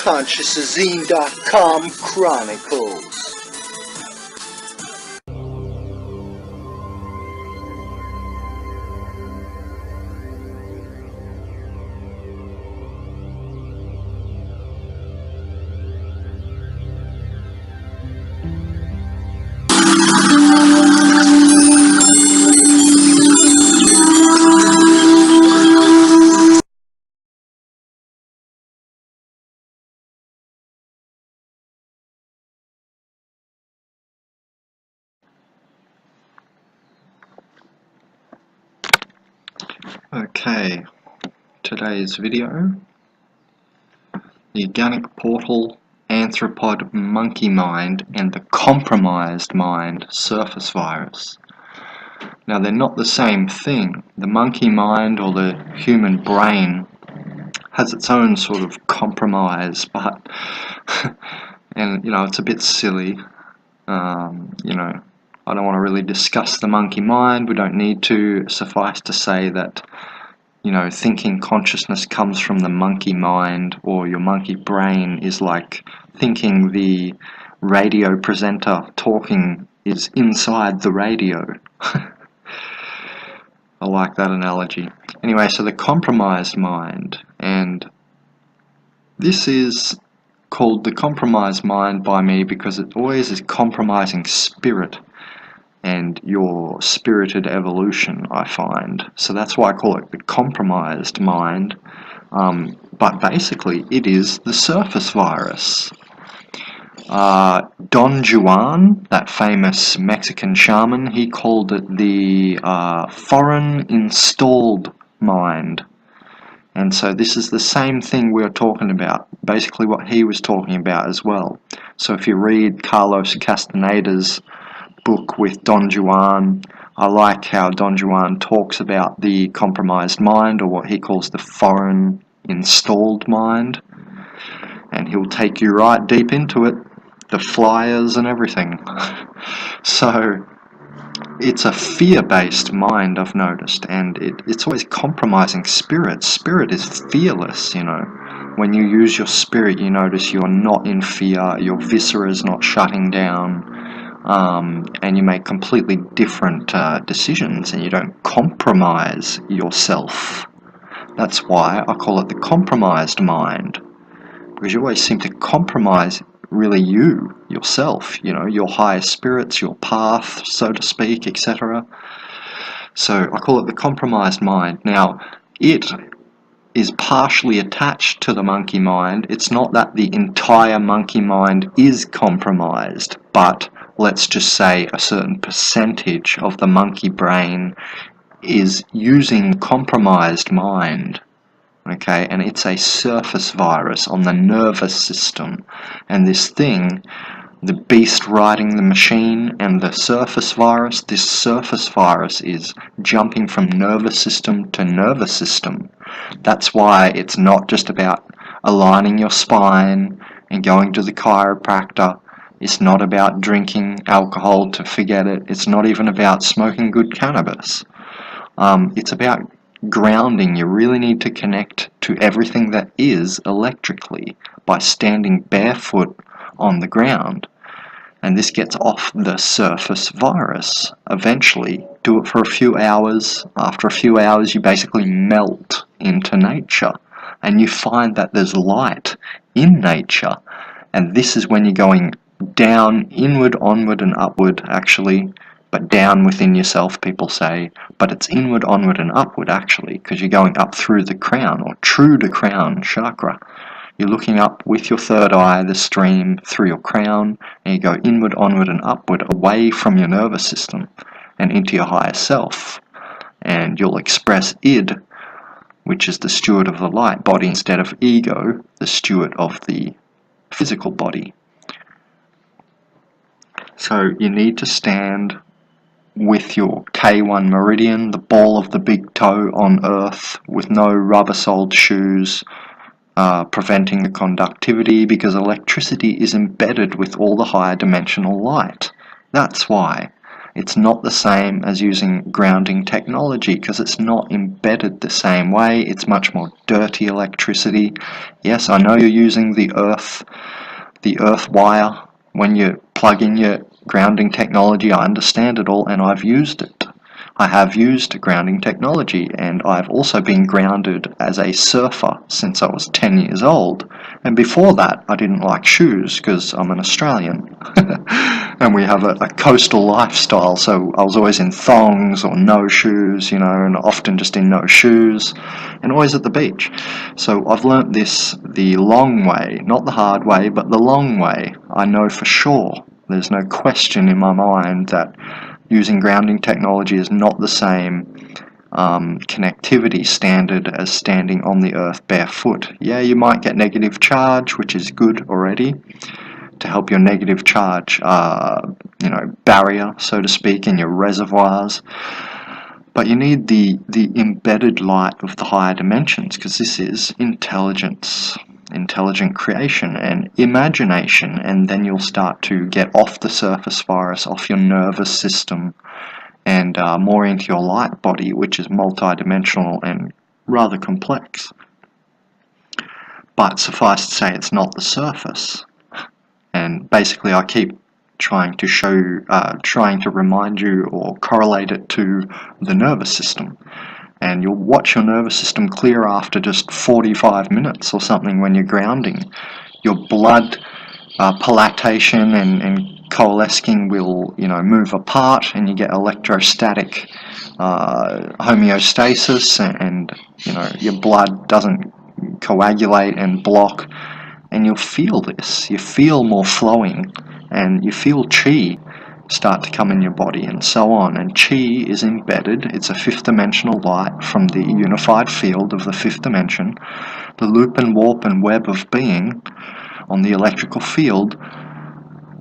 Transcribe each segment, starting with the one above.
consciousazine.com Chronicles. Okay, today's video, the organic portal, Anthropoid monkey mind and the compromised mind surface virus. Now they're not the same thing. The monkey mind or the human brain has its own sort of compromise, but and it's a bit silly. I don't want to really discuss the monkey mind. We don't need to. Suffice to say that thinking consciousness comes from the monkey mind, or your monkey brain is like thinking the radio presenter talking is inside the radio. I like that analogy. Anyway, so the compromised mind, and this is called the compromised mind by me because it always is compromising spirit and your spirited evolution, I find. So that's why I call it the compromised mind. But basically, it is the surface virus. Don Juan, that famous Mexican shaman, he called it the foreign installed mind. And so this is the same thing we're talking about, basically what he was talking about as well. So if you read Carlos Castaneda's book with Don Juan, I like how Don Juan talks about the compromised mind, or what he calls the foreign installed mind, and he'll take you right deep into it, the flyers and everything. So it's a fear-based mind, I've noticed, and it's always compromising spirit. Spirit is fearless, When you use your spirit, you notice you're not in fear, your viscera is not shutting down, and you make completely different decisions, and you don't compromise yourself. That's why I call it the compromised mind, because you always seem to compromise really yourself, your higher spirits, your path, so to speak, etc. So I call it the compromised mind. Now, it is partially attached to the monkey mind. It's not that the entire monkey mind is compromised, but let's just say a certain percentage of the monkey brain is using compromised mind. Okay, and it's a surface virus on the nervous system. And this thing, the beast riding the machine and the surface virus, this surface virus is jumping from nervous system to nervous system. That's why it's not just about aligning your spine and going to the chiropractor. It's not about drinking alcohol to forget it. It's not even about smoking good cannabis. It's about grounding. You really need to connect to everything that is electrically by standing barefoot on the ground. And this gets off the surface virus. Eventually, do it for a few hours. After a few hours, you basically melt into nature. And you find that there's light in nature. And this is when you're going down, inward, onward, and upward, actually. But down within yourself, people say. But it's inward, onward, and upward, actually, because you're going up through the crown, or true to crown chakra. You're looking up with your third eye, the stream, through your crown, and you go inward, onward, and upward, away from your nervous system, and into your higher self. And you'll express id, which is the steward of the light body, instead of ego, the steward of the physical body. So you need to stand with your K1 meridian, the ball of the big toe on earth, with no rubber-soled shoes, preventing the conductivity, because electricity is embedded with all the higher dimensional light. That's why. It's not the same as using grounding technology because it's not embedded the same way. It's much more dirty electricity. Yes, I know you're using the earth wire when you plug in your grounding technology. I understand it all, and I've used it. I have used grounding technology, and I've also been grounded as a surfer since I was 10 years old. And before that, I didn't like shoes because I'm an Australian. And we have a coastal lifestyle, so I was always in thongs or no shoes, you know, and often just in no shoes, and always at the beach. So I've learnt this the long way, not the hard way, but the long way. I know for sure, there's no question in my mind that using grounding technology is not the same connectivity standard as standing on the earth barefoot. Yeah, you might get negative charge, which is good already, to help your negative charge barrier, so to speak, in your reservoirs. But you need the embedded light of the higher dimensions, because this is intelligence, intelligent creation and imagination, and then you'll start to get off the surface virus, off your nervous system, and more into your light body, which is multidimensional and rather complex. But suffice to say, it's not the surface. And basically I keep trying to remind you or correlate it to the nervous system. And you'll watch your nervous system clear after just 45 minutes or something when you're grounding. Your blood palatation and coalescing will, move apart, and you get electrostatic homeostasis, and your blood doesn't coagulate and block. And you'll feel this. You feel more flowing, and you feel chi start to come in your body, and so on. And chi is embedded. It's a fifth dimensional light from the unified field of the fifth dimension. The loop and warp and web of being on the electrical field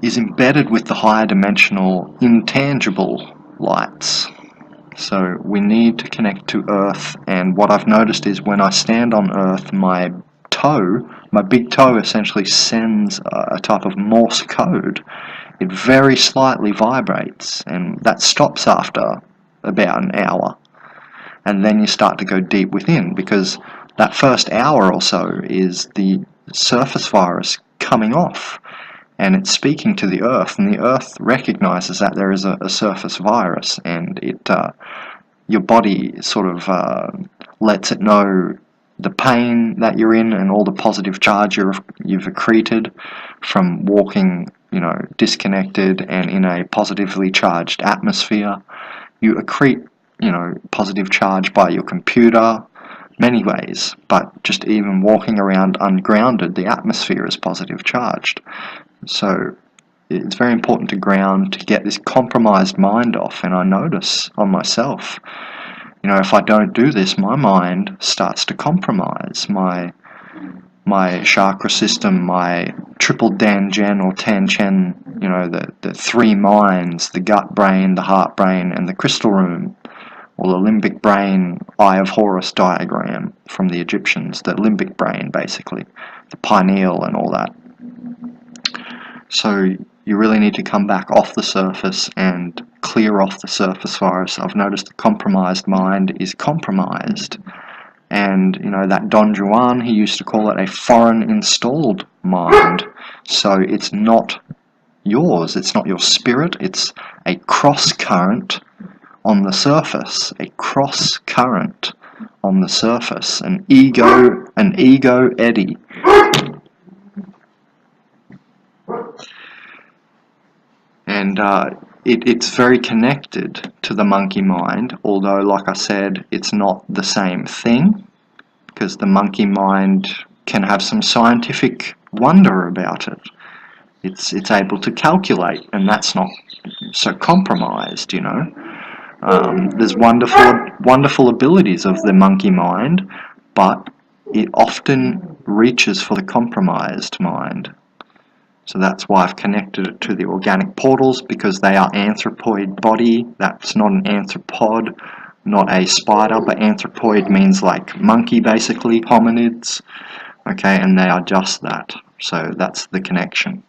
is embedded with the higher dimensional intangible lights. So we need to connect to Earth, and what I've noticed is when I stand on Earth, my big toe essentially sends a type of Morse code. It very slightly vibrates, and that stops after about an hour. And then you start to go deep within, because that first hour or so is the surface virus coming off, and it's speaking to the Earth, and the Earth recognizes that there is a surface virus, and your body sort of lets it know the pain that you're in and all the positive charge you've accreted from walking, disconnected and in a positively charged atmosphere. You accrete, positive charge by your computer, many ways, but just even walking around ungrounded, the atmosphere is positive charged. So it's very important to ground, to get this compromised mind off. And I notice on myself, if I don't do this, my mind starts to compromise. My chakra system, my triple Danjen or Tanchen, the three minds, the gut brain, the heart brain, and the crystal room, or the limbic brain Eye of Horus diagram from the Egyptians, the limbic brain basically, the pineal and all that. So you really need to come back off the surface and clear off the surface virus. I've noticed the compromised mind is compromised. And, that Don Juan, he used to call it a foreign installed mind. So it's not yours, it's not your spirit, it's a cross current on the surface. A cross current on the surface. An ego eddy. And it's very connected to the monkey mind, although, like I said, it's not the same thing, because the monkey mind can have some scientific wonder about it. It's able to calculate, and that's not so compromised, There's wonderful abilities of the monkey mind, but it often reaches for the compromised mind. So that's why I've connected it to the organic portals, because they are anthropoid body. That's not an anthropod, not a spider, but anthropoid means like monkey, basically, hominids. Okay, and they are just that. So that's the connection.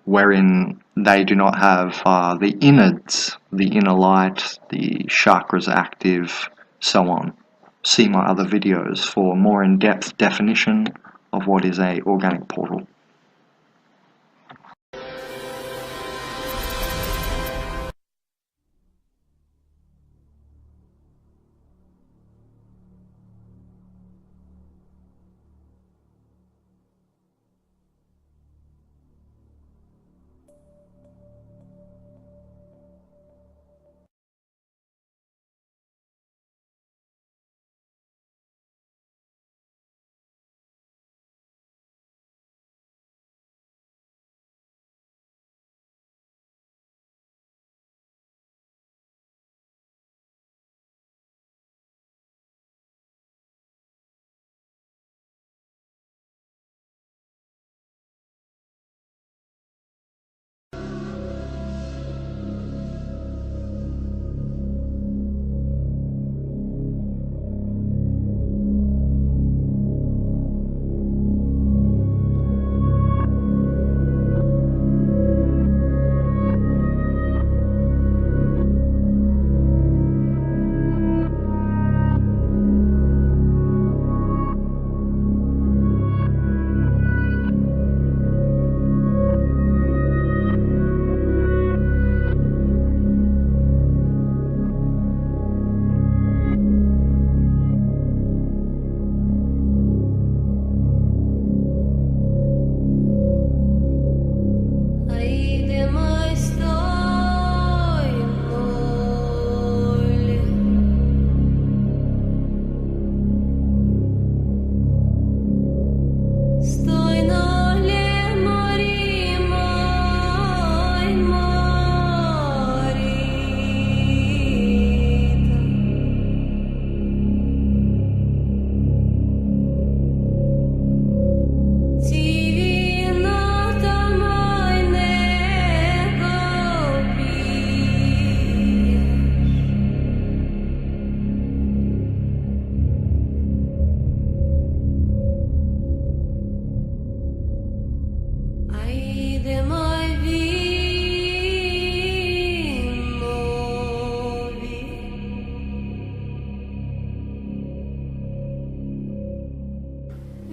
wherein they do not have the innards, the inner light, the chakras active, so on. See my other videos for more in-depth definition of what is a organic portal.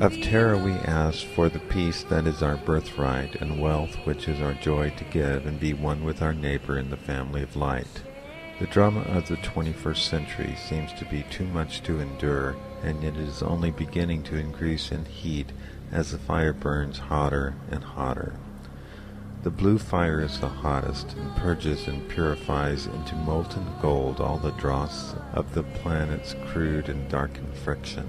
Of Terra we ask for the peace that is our birthright, and wealth which is our joy to give, and be one with our neighbor in the family of light. The drama of the 21st century seems to be too much to endure, and it is only beginning to increase in heat as the fire burns hotter and hotter. The blue fire is the hottest, and purges and purifies into molten gold all the dross of the planet's crude and darkened friction.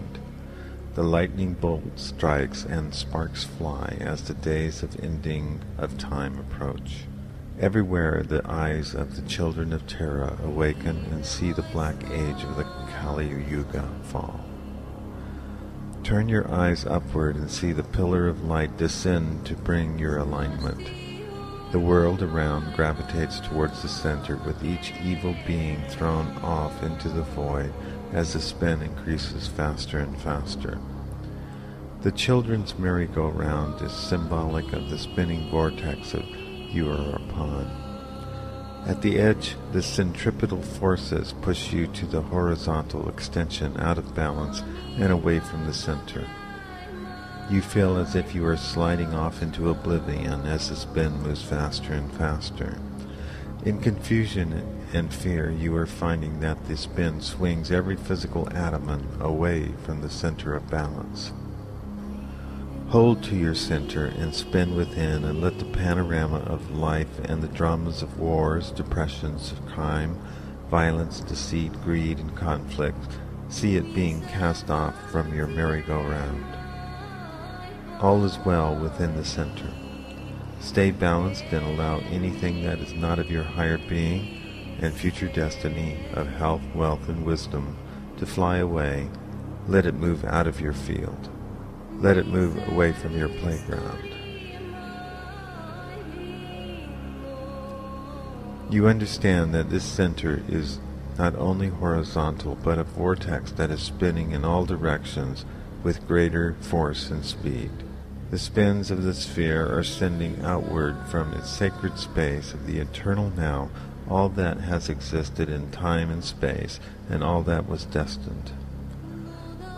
The lightning bolt strikes and sparks fly as the days of ending of time approach. Everywhere the eyes of the children of Terra awaken and see the black age of the Kali Yuga fall. Turn your eyes upward and see the pillar of light descend to bring your alignment. The world around gravitates towards the center, with each evil being thrown off into the void as the spin increases faster and faster. The children's merry-go-round is symbolic of the spinning vortex that you are upon. At the edge, the centripetal forces push you to the horizontal extension, out of balance and away from the center. You feel as if you are sliding off into oblivion as the spin moves faster and faster. In confusion and fear, you are finding that the spin swings every physical atom away from the center of balance. Hold to your center and spin within, and let the panorama of life and the dramas of wars, depressions, crime, violence, deceit, greed, and conflict, see it being cast off from your merry-go-round. All is well within the center. Stay balanced and allow anything that is not of your higher being and future destiny of health, wealth, and wisdom to fly away. Let it move out of your field. Let it move away from your playground. You understand that this center is not only horizontal, but a vortex that is spinning in all directions with greater force and speed. The spins of the sphere are sending outward from its sacred space of the eternal now all that has existed in time and space, and all that was destined.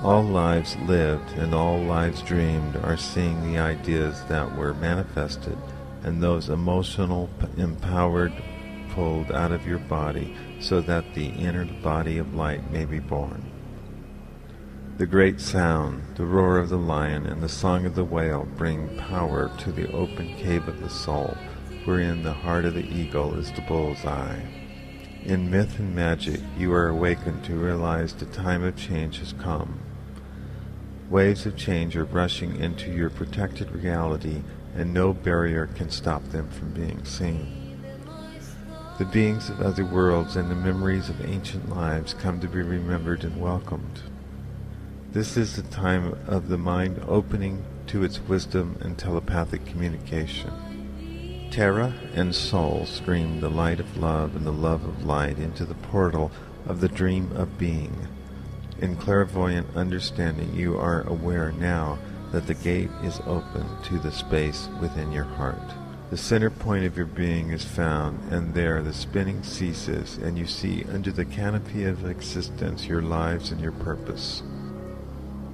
All lives lived and all lives dreamed are seeing the ideas that were manifested, and those emotional empowered pulled out of your body so that the inner body of light may be born. The great sound, the roar of the lion, and the song of the whale bring power to the open cave of the soul, wherein the heart of the eagle is the bull's eye. In myth and magic, you are awakened to realize the time of change has come. Waves of change are rushing into your protected reality, and no barrier can stop them from being seen. The beings of other worlds and the memories of ancient lives come to be remembered and welcomed. This is the time of the mind opening to its wisdom and telepathic communication. Terra and soul stream the light of love and the love of light into the portal of the dream of being. In clairvoyant understanding, you are aware now that the gate is open to the space within your heart. The center point of your being is found, and there the spinning ceases, and you see under the canopy of existence your lives and your purpose.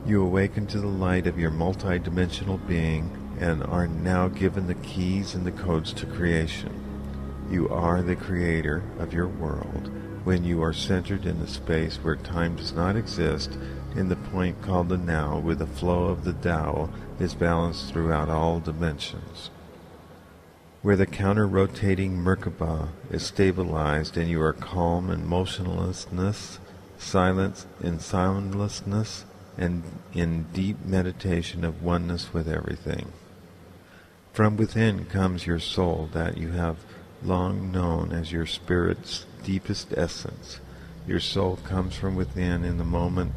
You awaken to the light of your multi-dimensional being and are now given the keys and the codes to creation. You are the creator of your world when you are centered in the space where time does not exist, in the point called the now, where the flow of the Tao is balanced throughout all dimensions. Where the counter-rotating Merkaba is stabilized and you are calm in motionlessness, silence in soundlessness, and in deep meditation of oneness with everything. From within comes your soul that you have long known as your spirit's deepest essence. Your soul comes from within in the moment,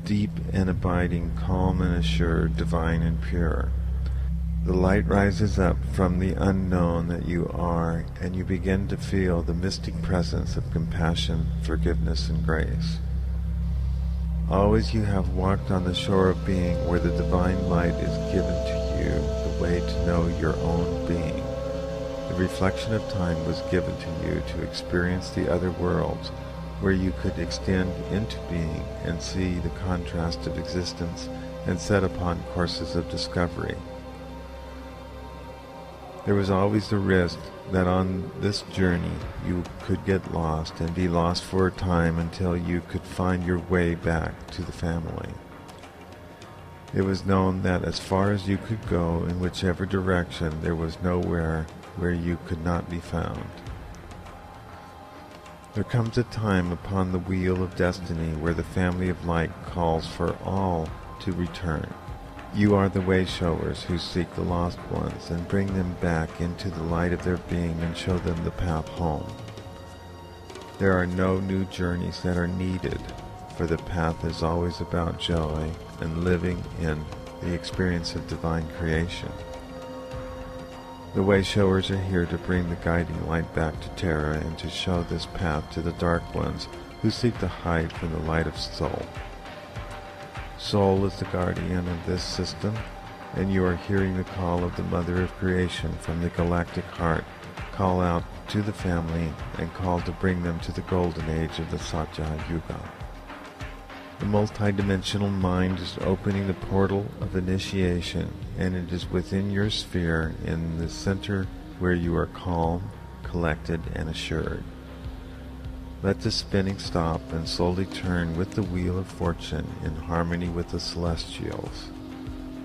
deep and abiding, calm and assured, divine and pure. The light rises up from the unknown that you are, and you begin to feel the mystic presence of compassion, forgiveness, and grace. Always you have walked on the shore of being where the divine light is given to you, the way to know your own being. The reflection of time was given to you to experience the other worlds, where you could extend into being and see the contrast of existence and set upon courses of discovery. There was always the risk that on this journey you could get lost and be lost for a time until you could find your way back to the family. It was known that as far as you could go in whichever direction, there was nowhere where you could not be found. There comes a time upon the wheel of destiny where the family of light calls for all to return. You are the way-showers who seek the lost ones and bring them back into the light of their being and show them the path home. There are no new journeys that are needed, for the path is always about joy and living in the experience of divine creation. The way-showers are here to bring the guiding light back to Terra and to show this path to the dark ones who seek to hide from the light of soul. Soul is the guardian of this system, and you are hearing the call of the Mother of Creation from the galactic heart, call out to the family and call to bring them to the golden age of the Satya Yuga. The multidimensional mind is opening the portal of initiation, and it is within your sphere in the center where you are calm, collected, and assured. Let the spinning stop and slowly turn with the wheel of fortune in harmony with the celestials.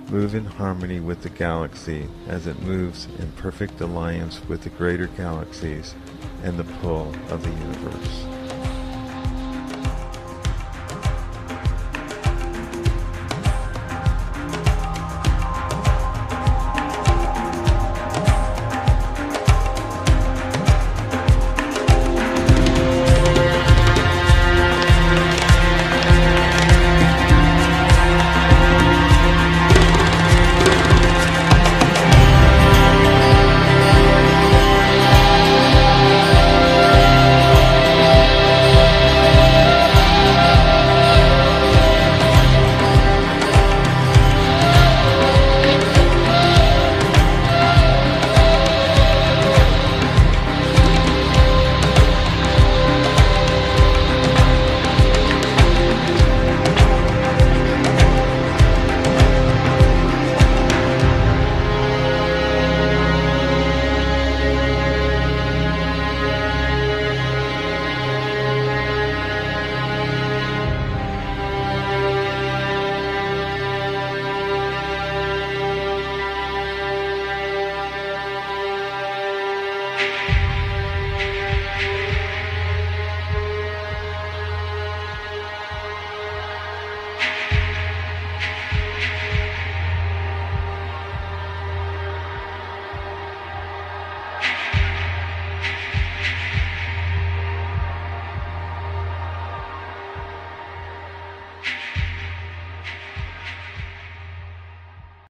Move in harmony with the galaxy as it moves in perfect alliance with the greater galaxies and the pull of the universe.